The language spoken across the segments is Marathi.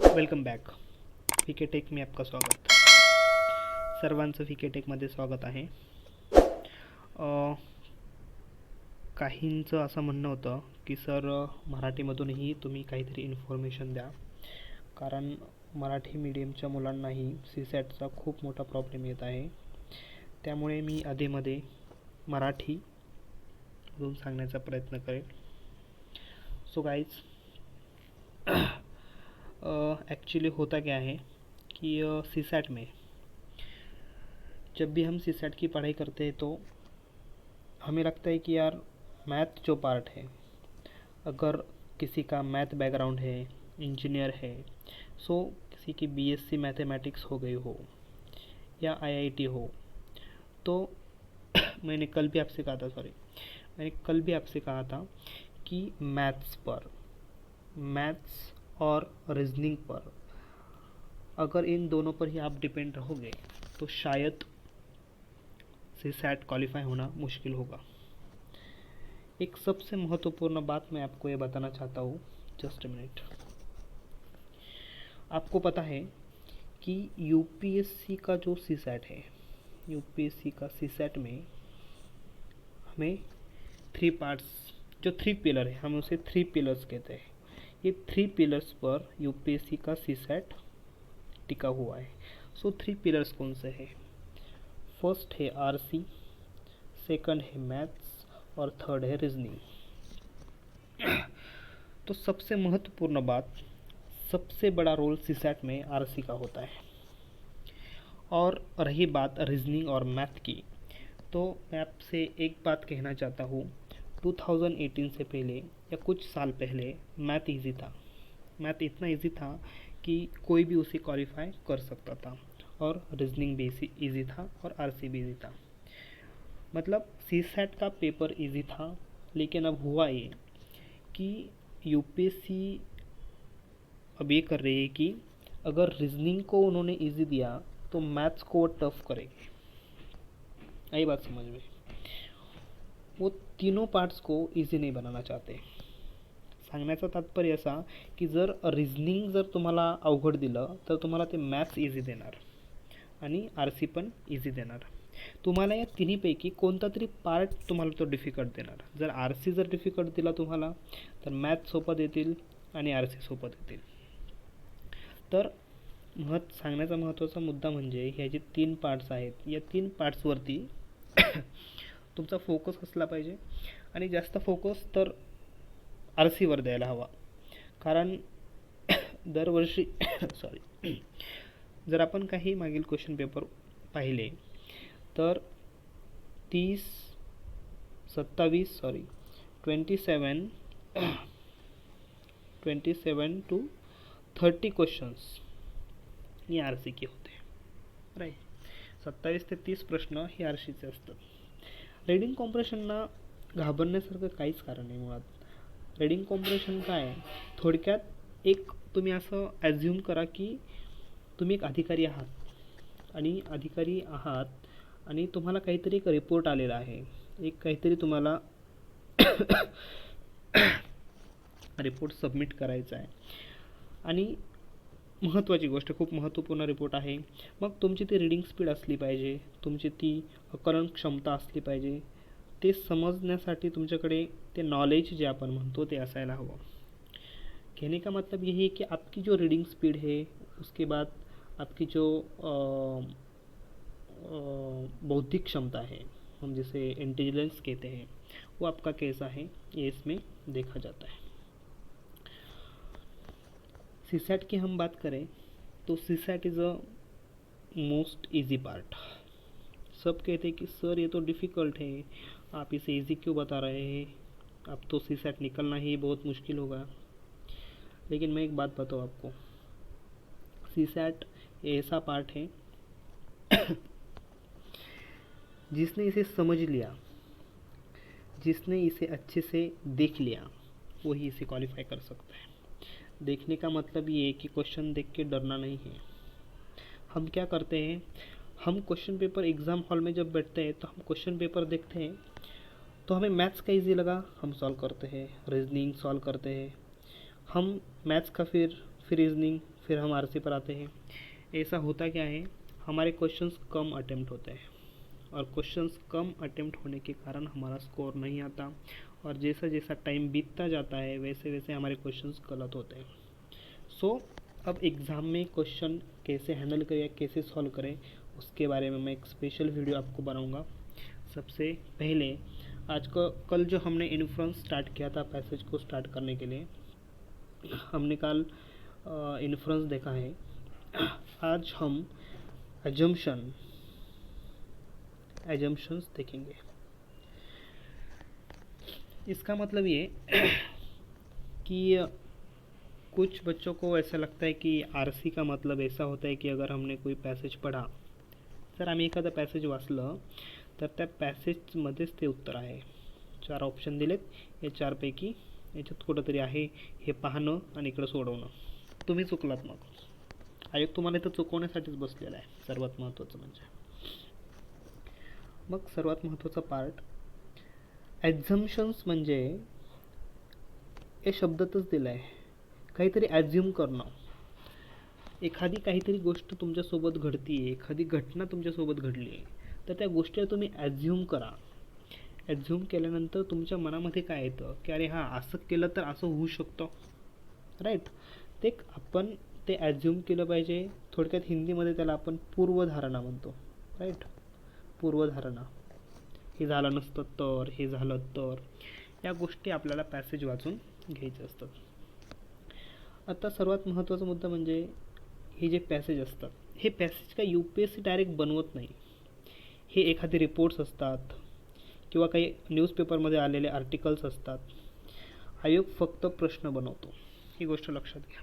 Welcome back. फिकेटेक मी आपका स्वागत. सर्वांचं फिकेटेकमध्ये स्वागत आहे. काहींचं असं म्हणणं होतं की सर मराठीमधूनही तुम्ही काहीतरी इन्फॉर्मेशन द्या, कारण मराठी मीडियमच्या मुलांनाही CSATचा खूप मोठा प्रॉब्लेम येत आहे. त्यामुळे मी अधेमध्ये मराठीमधून सांगण्याचा प्रयत्न करेल. सो गाइज, एक्चुअली होता क्या है कि CSAT में जब भी हम CSAT की पढ़ाई करते हैं तो हमें लगता है कि यार मैथ जो पार्ट है, अगर किसी का मैथ बैकग्राउंड है, इंजीनियर है, सो किसी की BSc मैथमेटिक्स हो गई हो या IIT हो, तो मैंने कल भी आपसे कहा था कि मैथ्स और रीजनिंग पर अगर इन दोनों पर ही आप डिपेंड रहोगे तो शायद CSAT क्वालिफाई होना मुश्किल होगा. एक सबसे महत्वपूर्ण बात मैं आपको ये बताना चाहता हूँ. Just a minute. आपको पता है कि UPSC का जो CSAT है, UPSC का CSAT में हमें 3 पार्ट्स, जो 3 पिलर है, हम उसे 3 पिलर्स कहते हैं. ये 3 पिलर्स पर UPSC का CSAT टिका हुआ है. सो 3 पिलर्स कौन से हैं? फर्स्ट है RC, सेकंड है मैथ्स और थर्ड है रीजनिंग. तो सबसे महत्वपूर्ण बात, सबसे बड़ा रोल CSAT में RC का होता है. और रही बात रीजनिंग और मैथ की, तो मैं आपसे एक बात कहना चाहता हूँ. 2018 से पहले या कुछ साल पहले मैथ इजी था. मैथ इतना इजी था कि कोई भी उसे क्वालिफाई कर सकता था, और रीजनिंग भी इजी था और RC भी इजी था. मतलब CSAT का पेपर इजी था. लेकिन अब हुआ ये कि UPSC अब ये कर रही है कि अगर रीजनिंग को उन्होंने इजी दिया तो मैथ्स को वो टफ करेगी. आई बात समझ में? वो तीनों पार्ट्स को इजी नाही बनाना चाहते. सांगण्याचं तात्पर्य असा की जर रिझनिंग जर तुम्हाला अवघड दिलं तर तुम्हाला ते मॅथ्स इझी देणार आणि RC पण इझी देणार. तुम्हाला या तिन्हीपैकी कोणता तरी पार्ट तुम्हाला तो डिफिकल्ट देणार. जर RC जर डिफिकल्ट दिला तुम्हाला तर मॅथ्स सोपं देतील आणि RC सोपं देतील. तर सांगण्याचा महत्त्वाचा मुद्दा म्हणजे ह्या जे 3 पार्ट्स आहेत, या 3 पार्ट्सवरती तुमचा फोकस असला पाहिजे. आणि जास्त फोकस तर RC वर द्यायला हवा. कारण दरवर्षी जर आपण काही मागील क्वेश्चन पेपर पाहिले तर 27 to 30 क्वेश्चन्स हे RC के होते. राईट. 27 ते 30 प्रश्न हे RCचे असतात. रीडिंग कॉम्प्रेशनला घाबरण्यासारखं काहीच कारण नाही मुळात. रीडिंग कॉम्प्रेशन काय आहे? थोडक्यात एक तुम्ही असं ॲझ्युम करा की तुम्ही एक अधिकारी आहात आणि तुम्हाला काहीतरी एक रिपोर्ट आलेला आहे. एक काहीतरी तुम्हाला रिपोर्ट सबमिट करायचा आहे आणि महत्त्वाची गोष्ट, खूप महत्त्वपूर्ण रिपोर्ट आहे. मग तुमची ती रीडिंग स्पीड असली पाहिजे, तुमची ती आकलन क्षमता असली पाहिजे. ते समजण्यासाठी तुमच्याकडे ते नॉलेज जे आपण म्हणतो ते असायला हवं. कहने का मतलब ये है कि आपकी जो रीडिंग स्पीड है, उसके बाद आपकी जो बौद्धिक क्षमता है, हम जिसे इंटेलिजेंस कहते हैं, वो आपका कैसा है ये इसमें देखा जाता है. CSAT की हम बात करें तो CSAT is a most easy part. सब कहते हैं कि सर ये तो डिफ़िकल्ट है, आप इसे इजी क्यों बता रहे हैं, अब तो CSAT निकलना ही बहुत मुश्किल होगा. लेकिन मैं एक बात बताऊँ आपको, CSAT ऐसा पार्ट है जिसने इसे समझ लिया, जिसने इसे अच्छे से देख लिया, वही इसे क्वालिफाई कर सकता है. देखने का मतलब ये है कि क्वेश्चन देख के डरना नहीं है. हम क्या करते हैं, हम क्वेश्चन पेपर एग्ज़ाम हॉल में जब बैठते हैं तो हम क्वेश्चन पेपर देखते हैं तो हमें मैथ्स का इजी लगा, हम सॉल्व करते हैं. रीजनिंग सॉल्व करते हैं. हम मैथ्स का फिर फिर रीजनिंग, फिर हम आरसी पर आते हैं। ऐसा होता क्या है, हमारे क्वेश्चंस कम अटेम्प्ट होते हैं और क्वेश्चंस कम अटेम्प्ट होने के कारण हमारा स्कोर नहीं आता, और जैसा जैसा टाइम बीतता जाता है वैसे वैसे हमारे क्वेश्चंस गलत होते हैं। सो अब एग्ज़ाम में क्वेश्चन कैसे हैंडल करें, कैसे सॉल्व करें, उसके बारे में मैं एक स्पेशल वीडियो आपको बनाऊंगा। सबसे पहले आज का कल जो हमने इन्फ्लुएंस स्टार्ट किया था पैसेज को स्टार्ट करने के लिए, हमने कल इन्फ्लुएंस देखा है। आज हम एजम्पशंस देखेंगे। इसका मतलब ये कि कुछ बच्चों को ऐसा लगता है कि आरसी का मतलब ऐसा होता है की अगर हमने कोई पॅसेज पढ़ा, जर आम्ही एखादा पॅसेज वाचलं तर त्या पॅसेजमध्येच ते उत्तर आहे। 4 ऑप्शन दिलेत, या 4 पैकी याच्यात कुठंतरी आहे हे पाहणं आणि इकडं सोडवणं। तुम्ही चुकलात, मग आयोग तुम्हाला इथं चुकवण्यासाठीच बसलेला आहे। सर्वात महत्त्वाचं म्हणजे मग सर्वात महत्त्वाचा पार्ट ॲझम्पशन्स, म्हणजे हे शब्दातच दिलं आहे, काहीतरी ॲझ्युम करणं। एखादी काहीतरी गोष्ट तुमच्यासोबत घडती आहे, एखादी घटना तुमच्यासोबत घडली आहे, तर त्या गोष्टीला तुम्ही ॲझ्युम करा। ॲझ्युम केल्यानंतर तुमच्या मनामध्ये काय येतं की अरे हां, असं केलं तर असं होऊ शकतं, राईट। आपण ते ॲझ्युम केलं पाहिजे। थोडक्यात हिंदीमध्ये त्याला आपण पूर्वधारणा म्हणतो, राईट। पूर्वधारणा, हे झालं नसतं तर, हे झालं तर, या गोष्टी आपल्याला पॅसेज वाचून घ्यायचे असतात। आता सर्वात महत्त्वाचा मुद्दा म्हणजे हे जे पॅसेज असतात, हे पॅसेज काय UPSC डायरेक्ट बनवत नाही। हे एखादे रिपोर्ट्स असतात किंवा काही न्यूजपेपरमध्ये आलेले आर्टिकल्स असतात। आयोग फक्त प्रश्न बनवतो, ही गोष्ट लक्षात घ्या।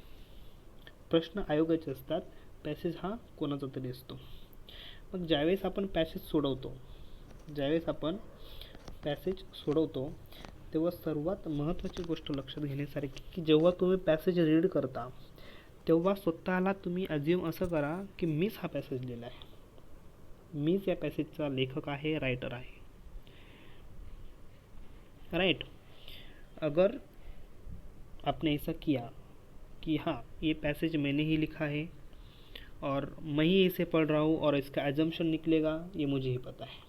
प्रश्न आयोगाचे असतात, पॅसेज हा कोणाचा तरी असतो। मग ज्यावेळेस आपण पॅसेज सोडवतो तेव्हा सर्वात महत्त्वाची गोष्ट लक्षात घेण्यासारखी की जेव्हा तुम्ही पॅसेज रीड करता तेव्हा स्वतःला तुम्ही ॲझ्युम असं करा की मीच हा पॅसेज लिहिला आहे, मीच या पॅसेजचा लेखक आहे, रायटर आहे, राइट। अगर आपने ऐसा किया कि हाँ, ये पैसेज मैंने ही लिखा है और मैं ही इसे पढ़ रहा हूँ और इसका एजम्पशन निकलेगा, ये मुझे ही पता है।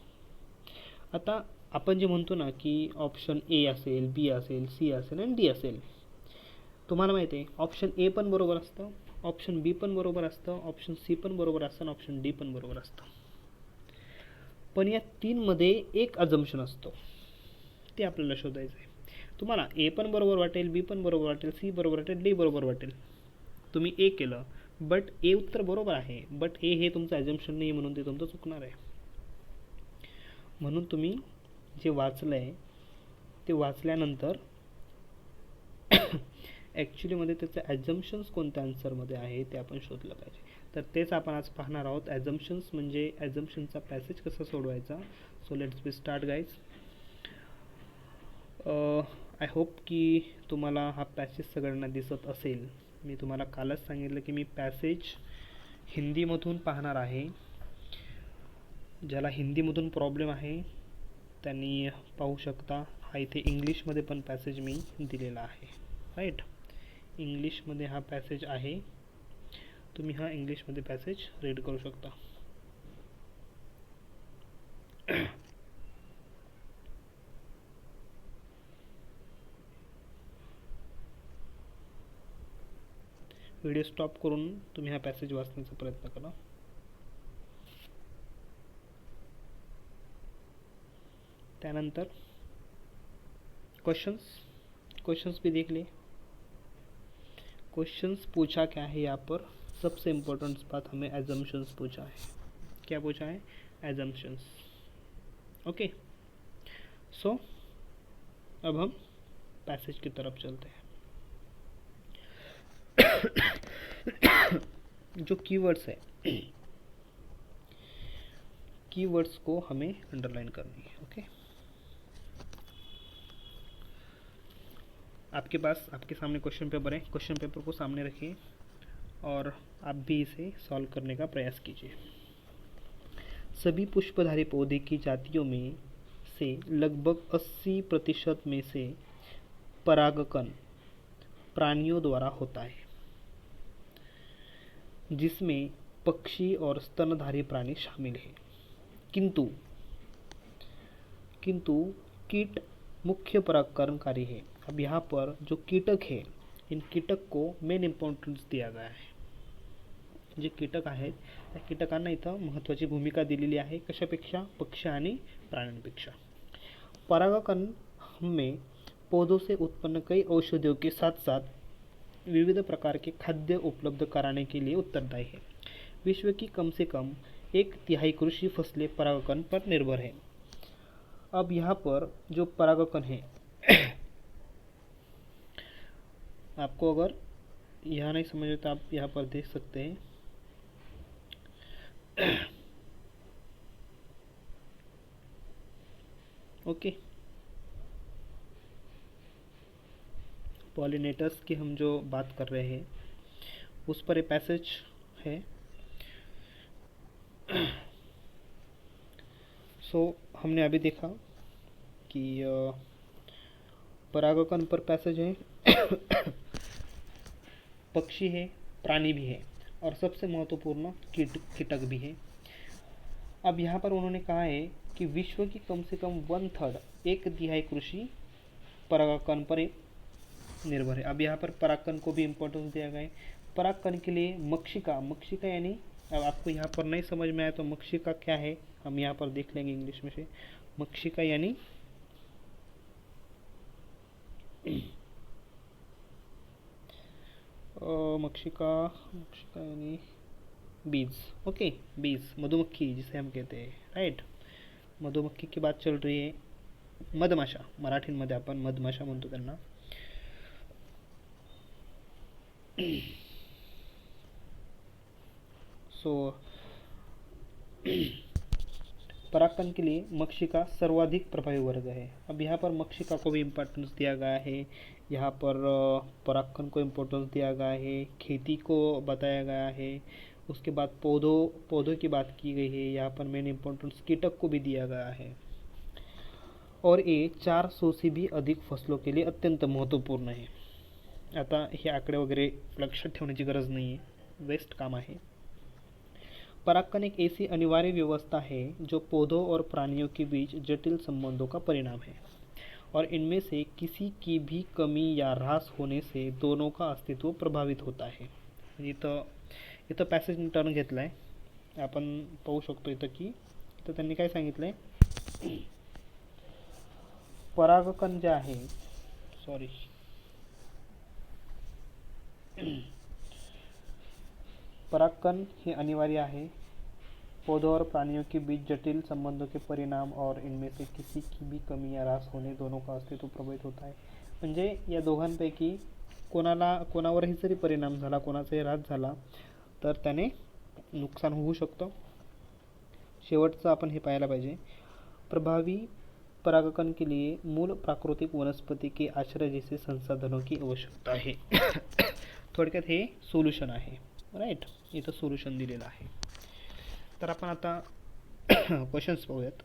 आता आपण जे म्हणतो ना की ऑप्शन ए असेल, बी असेल, सी असेल आणि डी असेल, तुम्हाला माहिती आहे ऑप्शन ए पण बरोबर असतं, ऑप्शन बी पण बरोबर असतं, ऑप्शन सी पण बरोबर असतं आणि ऑप्शन डी पण बरोबर असतं। पण या 3 मध्ये एक अजम्पशन असतो, ते आपल्याला शोधायचं आहे। तुम्हाला ए पण बरोबर वाटेल, बी पण बरोबर वाटेल, सी बरोबर वाटेल, डी बरोबर वाटेल। तुम्ही ए केलं बट ए उत्तर बरोबर आहे, बट ए हे तुमचं ॲझम्पशन नाही म्हणून ते तुमचं चुकणार आहे। म्हणून तुम्ही जे वाचलं आहे ते वाचल्यानंतर ॲक्च्युलीमध्ये त्याचं ॲझम्पशन्स कोणत्या आन्सरमध्ये आहे ते आपण शोधलं पाहिजे। तर तेच आपण आज पाहणार आहोत, ॲझम्पशन्स म्हणजे ॲझम्पशनचा पॅसेज कसा सोडवायचा। So let's be start guys. I hope की तुम्हाला हा पॅसेज सगळ्यांना दिसत असेल। मी तुम्हाला कालच सांगितलं की मी पॅसेज हिंदीमधून पाहणार आहे। ज्याला हिंदीमधून प्रॉब्लेम आहे त्यांनी पाहू शकता, हा इथे इंग्लिशमध्ये पण पॅसेज मी दिलेला आहे, राईट। इंग्लिशमध्ये हा पॅसेज आहे, तुम्ही हा इंग्लिशमध्ये पॅसेज रीड करू शकता। व्हिडिओ स्टॉप करून तुम्ही हा पॅसेज वाचण्याचा प्रयत्न करा। त्यानंतर क्वेश्चंस भी देख ले। क्वेश्चंस पूछा क्या है यहाँ पर, सबसे इम्पोर्टेंट बात हमें एजम्पशंस पूछा है। क्या पूछा है? एजम्पशंस। ओके, सो अब हम पैसेज की तरफ चलते हैं। जो कीवर्ड्स है, कीवर्ड्स को हमें अंडरलाइन करनी है। ओके, आपके पास आपके सामने क्वेश्चन पेपर है, क्वेश्चन पेपर को सामने रखिए और आप भी इसे सॉल्व करने का प्रयास कीजिए। सभी पुष्पधारी पौधे की जातियों में से लगभग 80% में से परागकण प्राणियों द्वारा होता है। जिसमें पक्षी और स्तनधारी प्राणी शामिल हैं। किंतु किंतु कीट मुख्य परागकणकारी है। अब यहाँ पर जो कीटक है, इन कीटक को मेन इम्पॉर्टन्स दिया गया है। जे कीटक आहेत त्या कीटकांना इथं महत्त्वाची भूमिका दिलेली आहे. कशापेक्षा? पक्षी आणि प्राण्यांपेक्षा. परागकण में पौधों से उत्पन्न कई औषधियों के साथ साथ विविध प्रकार के खाद्य उपलब्ध कराने के लिए उत्तरदायी है. विश्व की कम से कम 1/3 कृषि फसलें परागकण पर निर्भर है. अब यहाँ पर जो परागकण है आपको अगर यहाँ नहीं समझ तो आप यहाँ पर देख सकते हैं. ओके, पॉलिनेटर्स की हम जो बात कर रहे हैं उस पर एक पैसेज है. हमने अभी देखा कि परागकण पर पैसेज है, पक्षी है, प्राणी भी है और सबसे महत्वपूर्ण कीटक भी है. अब यहाँ पर उन्होंने कहा है कि विश्व की कम से कम 1/3 1/3 कृषि परागकण पर निर्भर है. अब यहाँ पर परागकण को भी इम्पोर्टेंस दिया गया है. परागकण के लिए मक्षिका यानी, अब आपको यहाँ पर नहीं समझ में आया तो मक्षिका क्या है हम यहाँ पर देख लेंगे इंग्लिश में से. मक्षिका यानी मक्षिका यानी बीज. ओके, बीज, मधुमक्खी जिसे हम कहते हैं, राइट. मधुमक्खी की बात चल रही है. मधमाशा, मराठीमध्ये आपण मधमाशा म्हणतो त्यांना. परागकण के लिए मक्षिका सर्वाधिक प्रभावी वर्ग है. अब यहाँ पर मक्षिका को भी इम्पोर्टेंस दिया गया है. यहाँ पर परागकण को इम्पोर्टेंस दिया गया है. खेती को बताया गया है. उसके बाद पौधों की बात की गई है. यहाँ पर मेन इम्पोर्टेंस कीटक को भी दिया गया है. और ये 400 से भी अधिक फसलों के लिए अत्यंत महत्त्वपूर्ण है. आता हे आकडे वगैरे लक्षात ठेवण्याची गरज नाही आहे, वेस्ट काम आहे. परागकण एक ऐसी अनिवार्य व्यवस्था है जो पौधों और प्राणियों के बीच जटिल संबंधों का परिणाम है और इनमें से किसी की भी कमी या ह्रास होने से दोनों का अस्तित्व प्रभावित होता है. इथं पॅसेज टर्न घेतला आहे. आपण पाहू शकतो इथं की इथं त्यांनी काय सांगितलं आहे. परागकण जे आहे, सॉरी, परागकण हे अनिवार्य है. पौधों और प्राणियों के बीच जटिल संबंधों के परिणाम और इनमें से किसी की भी कमी या ह्रास होने दोनों का अस्तित्व प्रभावित होता है. म्हणजे या दोघांपैकी कोणावरही जरी परिणाम झाला, कोणाचाही ह्रास झाला तर त्याने नुकसान होऊ शकतं. शेवटचं आपण हे पाहायला पाहिजे. प्रभावी परागकण के लिए मूल प्राकृतिक वनस्पति के आश्रय जैसे संसाधनों की आवश्यकता आहे. थोडक्यात हे सोल्युशन आहे, राईट. इथं सोल्युशन दिलेलं आहे. तर आपण आता क्वेश्चन्स पाहूयात.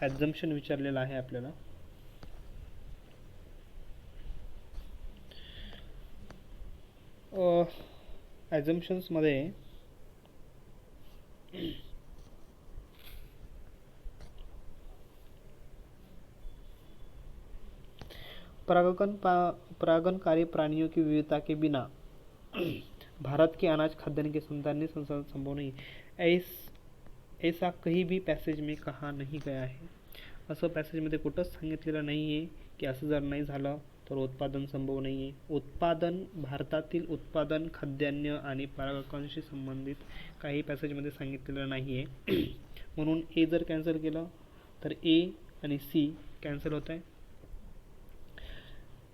ॲझम्पशन विचारलेलं आहे आपल्याला. ॲझम्पशन्समध्ये परागणकारी प्राणियों की विविधता के बिना भारत के अनाज खाद्यान्न के संतानने संसाधन संभव नहीं. ऐसा कहीं भी पैसेज में कहा नहीं गया है. असं पॅसेजमध्ये कुठंच सांगितलेलं नाही आहे की असं जर नाही झालं तर उत्पादन संभव नाही आहे. भारतातील उत्पादन खाद्यान्न आणि परागकणाशी संबंधित काही पॅसेजमध्ये सांगितलेलं नाही आहे. म्हणून ए जर कॅन्सल केलं तर ए आणि सी कॅन्सल होत आहे.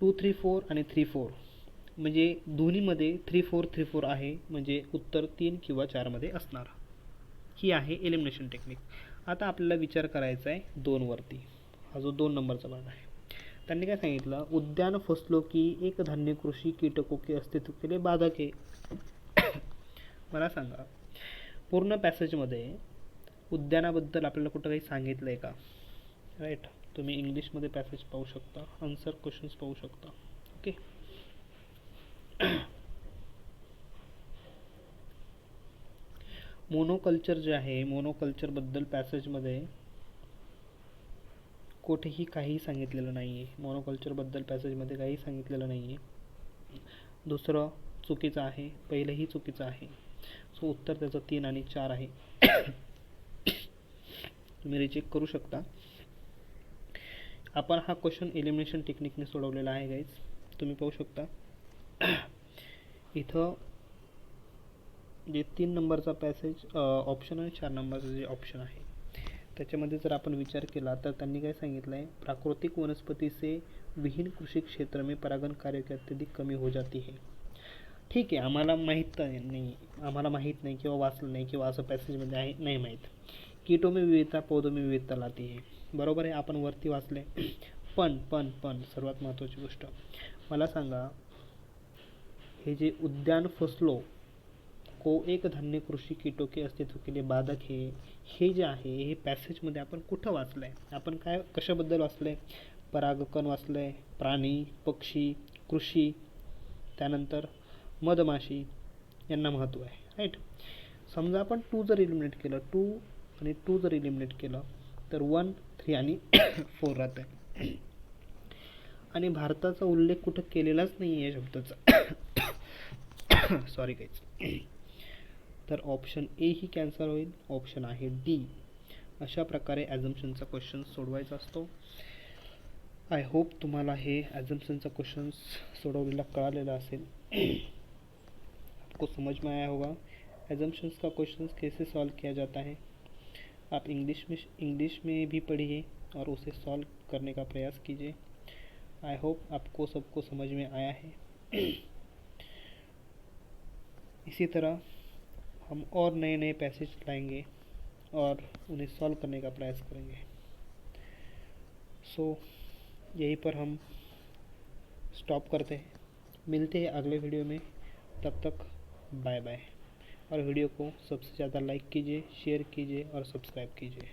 2, 3, 4 आणि 3, 4 म्हणजे दोन्हीमध्ये 3, 4, 3, 4 आहे. म्हणजे उत्तर 3 किंवा 4 मध्ये असणार. ही आहे एलिमिनेशन टेक्निक. आता आपल्याला विचार करायचा आहे 2 वरती. हा जो 2 नंबरचा भाग आहे. त्यांनी काय सांगितलं, उद्यान फसलों की एक धान्य कृषि कीटकों के अस्तित्व के लिए बाधक है. मला सांगा, पूर्ण पॅसेजमध्ये उद्यानाबद्दल आपल्याला कुठं काही सांगितलं आहे का? राईट. तुम्ही इंग्लिशमध्ये पॅसेज पाहू शकता, आन्सर क्वेश्चन्स पाहू शकता. ओके. मोनोकल्चर जे आहे, मोनोकल्चरबद्दल पॅसेजमध्ये कुठेही काही सांगितलेलं नाही आहे. मोनोकल्चरबद्दल पॅसेजमध्ये काही सांगितलेलं नाही आहे. दुसरं चुकीचं आहे, पहिलंही चुकीचं आहे. सो उत्तर त्याचं 3 आणि 4 आहे. तुम्ही रिचेक करू शकता. आपण हा क्वेश्चन एलिमिनेशन टेक्निकने सोडवलेला आहे गाईज. तुम्ही पाहू शकता इथं जे 3 नंबरचा पॅसेज ऑप्शन आणि 4 नंबरचं जे ऑप्शन आहे त्याच्यामध्ये जर आपण विचार केला तर त्यांनी काय सांगितलं आहे, प्राकृतिक वनस्पती से विहीन कृषि क्षेत्र में परागण कार्य की अत्यधिक कमी हो जाती है. ठीक आहे, आम्हाला माहीत नाही किंवा वाचलं नाही किंवा असं पॅसेजमध्ये आहे नाही माहीत. कीटों में विविधता पौधों में विविधता लाती है. बरोबर आहे, आपण वरती वाचले. पण सर्वात महत्त्वाची गोष्ट मला सांगा, हे जे उद्यान फसलों को एक धान्य कृषी कीटों के अस्तित्व के लिए बाधक है, हे जे आहे हे पॅसेजमध्ये आपण कुठं वाचलं आहे? आपण काय कशाबद्दल वाचलं आहे? परागकण वाचलं आहे, प्राणी, पक्षी, कृषी, त्यानंतर मधमाशी यांना महत्त्व आहे. राईट. समजा आपण 2 जर इलिमिनेट केलं, 2 आणि 2 जर इलिमिनेट केलं तर 1, 3 आणि 4 राहतं आहे. आणि भारताचा उल्लेख कुठं केलेलाच नाही आहे शब्दाचा. सॉरी काहीच. तर ऑप्शन ए ही कॅन्सल होईल. ऑप्शन आहे डी. अशा प्रकारे ॲझम्पशनचा क्वेश्चन सोडवायचा असतो. आय होप तुम्हाला हे ॲझम्पशनचा क्वेश्चन सोडवलेला कळालेला असेल. आपको समझ में आया होगा एजम्पशंस का क्वेश्चन कैसे सॉल्व किया जाता है. आप इंग्लिश में भी पढ़िए और उसे सॉल्व करने का प्रयास कीजिए. आई होप आपको सबको समझ में आया है. इसी तरह हम और नए नए पैसेज लाएंगे और उन्हें सॉल्व करने का प्रयास करेंगे. सो यहीं पर हम स्टॉप करते हैं. मिलते हैं अगले वीडियो में. तब तक बाय बाय. और वीडियो को सबसे ज़्यादा लाइक कीजिए, शेयर कीजिए और सब्सक्राइब कीजिए.